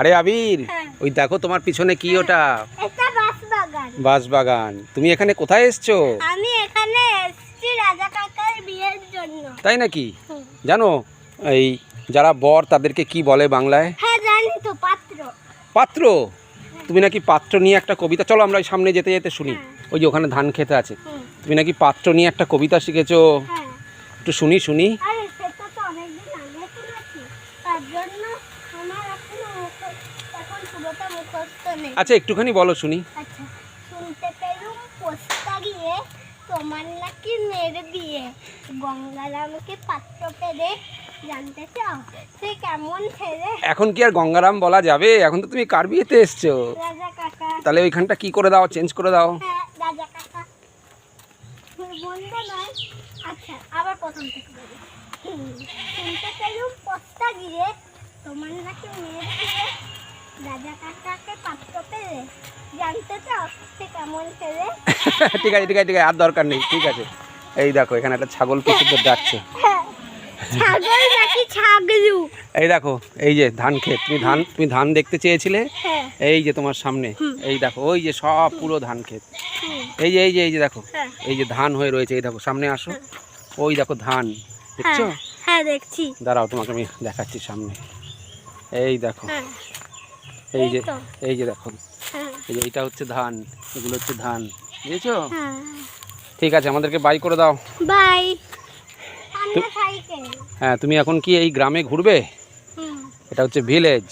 আরে আবির, ওই দেখো তোমার পিছনে কি ওটা? এটা বাঁশবাগান। বাঁশবাগান। তুমি এখানে কোথায় এসছো? আমি এখানে এসেছি রাজা কাকার বিয়ের জন্য। তাই নাকি? জানো এই যারা বর তাদেরকে কি বলে বাংলায়? হ্যাঁ জানি তো, পাত্র। পাত্র। তুমি নাকি পাত্র নিয়ে একটা কবিতা, চলো আমরা সামনে যেতে যেতে শুনি। ওই যে ওখানে ধান খেতে আছে, তুমি নাকি পাত্র নিয়ে একটা কবিতা শিখেছো। হ্যাঁ। একটু শুনি শুনি। আরে সেটা তো অনেকদিন আগে শুনেছি, তার জন্য আমার এখন পুরোটা মুখস্থ নেই। আচ্ছা একটুখানি বলো শুনি। আচ্ছা, শুনতে পেলুম পোস্তা গিয়ে তোমার নাকি মেরে বিয়ে, গঙ্গারামকে পাত্র পেলে জানতে চাও সে কেমন ছেলে। এখন কি আর গঙ্গারাম বলা যাবে? এখন তো তুমি কার বিয়েতে এসছো। রাজা কাকা। তাহলে ওইখানটা কি করে দাও, চেঞ্জ করে দাও। হ্যাঁ রাজা কাকা বন্ধ নয়। আচ্ছা আবার প্রথম থেকে বলি। শুনতে পেলুম পোস্তা গিয়ে তোমার নাকি মেরে বিয়ে, রাজা কাকাকে পাত্র পেলে জানতে চাও সে কেমন ছেলে। ঠিক আছে ঠিক আছে ঠিক আছে, আর দরকার নেই, ঠিক আছে। এই দেখো এখানে একটা ছাগল পশুদের ডাকছে। ছাগল নাকি ছাগলু? এই দেখো এই যে ধান ক্ষেত, তুমি ধান দেখতে চেয়েছিলে, হ্যাঁ। এই যে তোমার সামনে। এই দেখো ওই যে সব পুরো ধান ক্ষেত। এই যে দেখো, এই যে ধান হয়ে রয়েছে। এই দেখো সামনে আসো, ওই দেখো ধান দেখছো? হ্যাঁ দেখছি। দাঁড়াও তোমাকে আমি দেখাচ্ছি সামনে। এই দেখো এই যে দেখো, এই যে এইটা হচ্ছে ধান, এগুলো হচ্ছে ধান, বুঝেছো? ঠিক আছে, আমাদেরকে বাই করে দাও। বাই। হ্যাঁ, তুমি এখন কি এই গ্রামে ঘুরবে? এটা হচ্ছে ভিলেজ।